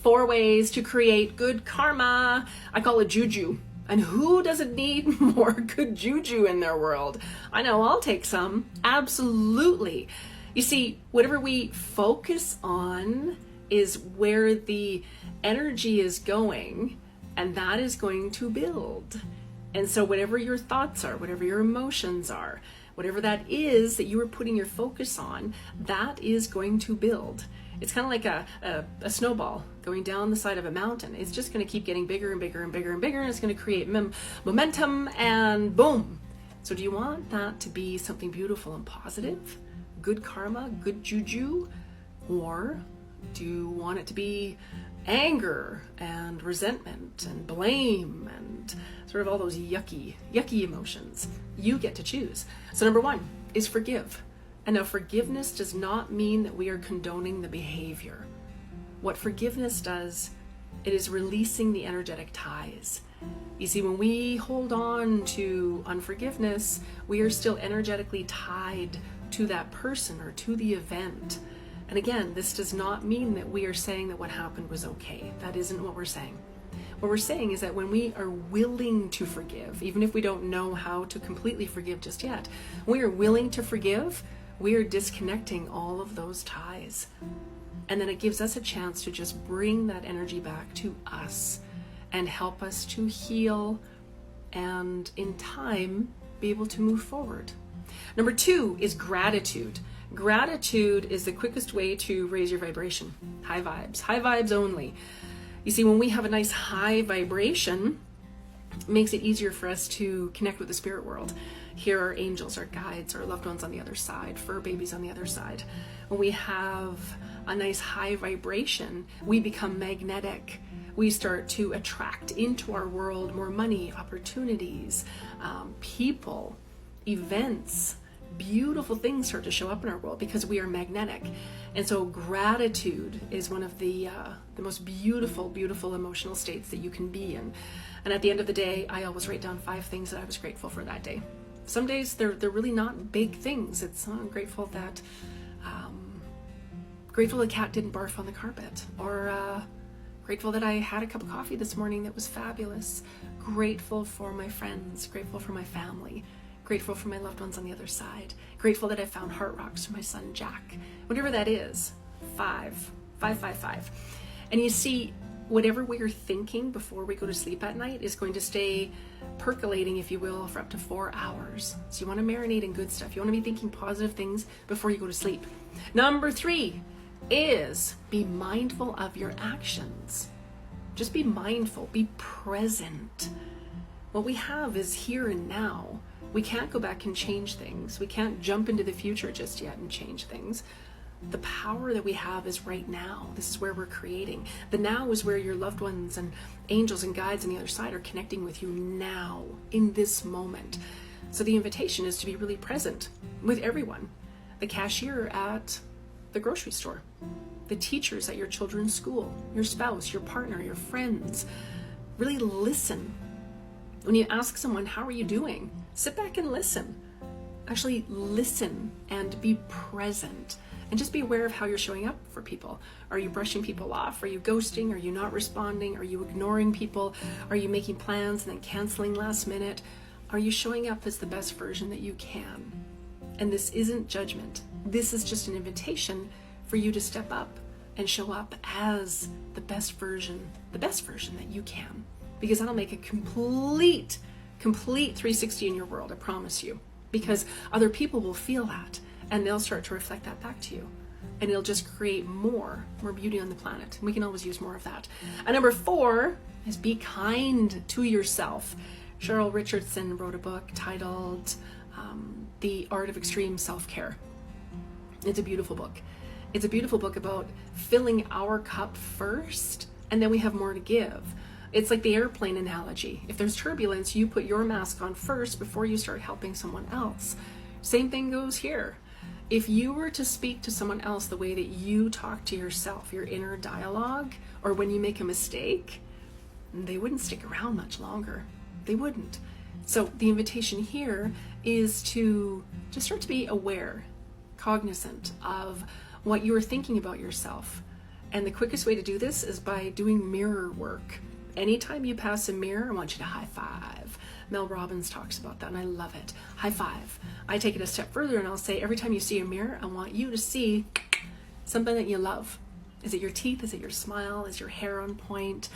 4 ways to create good karma. I call it juju. And who doesn't need more good juju in their world? I know, I'll take some. Absolutely. You see, whatever we focus on is where the energy is going, and that is going to build. And so whatever your thoughts are, whatever your emotions are, whatever that is that you are putting your focus on, that is going to build. It's kind of like a snowball going down the side of a mountain. It's just going to keep getting bigger and bigger and bigger and bigger, and it's going to create momentum, and boom. So do you want that to be something beautiful and positive, good karma, good juju, or do you want it to be anger and resentment and blame and sort of all those yucky emotions? You get to choose. So number 1 is forgive. And now forgiveness does not mean that we are condoning the behavior. What forgiveness does, it is releasing the energetic ties. You see, when we hold on to unforgiveness, we are still energetically tied to that person or to the event. And again, this does not mean that we are saying that what happened was okay. That isn't what we're saying. What we're saying is that when we are willing to forgive, even if we don't know how to completely forgive just yet, when we are willing to forgive, we are disconnecting all of those ties. And then it gives us a chance to just bring that energy back to us and help us to heal and in time be able to move forward. Number 2 is gratitude. Gratitude is the quickest way to raise your vibration. High vibes only. You see, when we have a nice high vibration, it makes it easier for us to connect with the spirit world. Hear our angels, our guides, our loved ones on the other side, fur babies on the other side. When we have a nice high vibration, we become magnetic. We start to attract into our world more money, opportunities, people, events. Beautiful things start to show up in our world because we are magnetic. And so gratitude is one of the most beautiful emotional states that you can be in. And at the end of the day, I always write down 5 things that I was grateful for that day. Some days they're really not big things. It's I'm grateful that the cat didn't barf on the carpet, or grateful that I had a cup of coffee this morning that was fabulous. Grateful for my friends, grateful for my family, grateful for my loved ones on the other side, grateful that I found heart rocks for my son Jack. Whatever that is, 5. And you see, whatever we're thinking before we go to sleep at night is going to stay percolating, if you will, for up to 4 hours. So you want to marinate in good stuff. You want to be thinking positive things before you go to sleep. Number 3 is be mindful of your actions. Just be mindful, be present. What we have is here and now. We can't go back and change things. We can't jump into the future just yet and change things. The power that we have is right now. This is where we're creating. The now is where your loved ones and angels and guides on the other side are connecting with you now, in this moment. So the invitation is to be really present with everyone. The cashier at the grocery store, the teachers at your children's school, your spouse, your partner, your friends. Really listen. When you ask someone, how are you doing? Sit back and listen. Actually listen and be present. And just be aware of how you're showing up for people. Are you brushing people off? Are you ghosting? Are you not responding? Are you ignoring people? Are you making plans and then canceling last minute? Are you showing up as the best version that you can? And this isn't judgment. This is just an invitation for you to step up and show up as the best version that you can. Because that'll make a complete 360 in your world, I promise you. Because other people will feel that, and they'll start to reflect that back to you. And it'll just create more beauty on the planet. We can always use more of that. And number 4 is be kind to yourself. Cheryl Richardson wrote a book titled The Art of Extreme Self-Care. It's a beautiful book. It's a beautiful book about filling our cup first, and then we have more to give. It's like the airplane analogy. If there's turbulence, you put your mask on first before you start helping someone else. Same thing goes here. If you were to speak to someone else the way that you talk to yourself, your inner dialogue, or when you make a mistake, they wouldn't stick around much longer. They wouldn't. So the invitation here is to just start to be aware, cognizant of what you are thinking about yourself. And the quickest way to do this is by doing mirror work. Anytime you pass a mirror, I want you to high five. Mel Robbins talks about that, and I love it. High five. I take it a step further, and I'll say, every time you see a mirror, I want you to see something that you love. Is it your teeth? Is it your smile? Is your hair on point?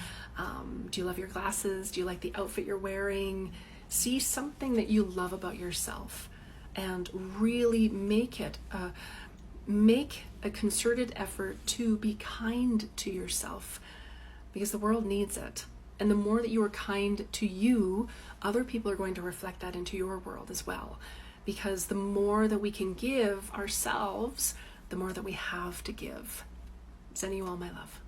Do you love your glasses? Do you like the outfit you're wearing? See something that you love about yourself, and really make a concerted effort to be kind to yourself, because the world needs it. And the more that you are kind to you, other people are going to reflect that into your world as well. Because the more that we can give ourselves, the more that we have to give. Sending you all my love.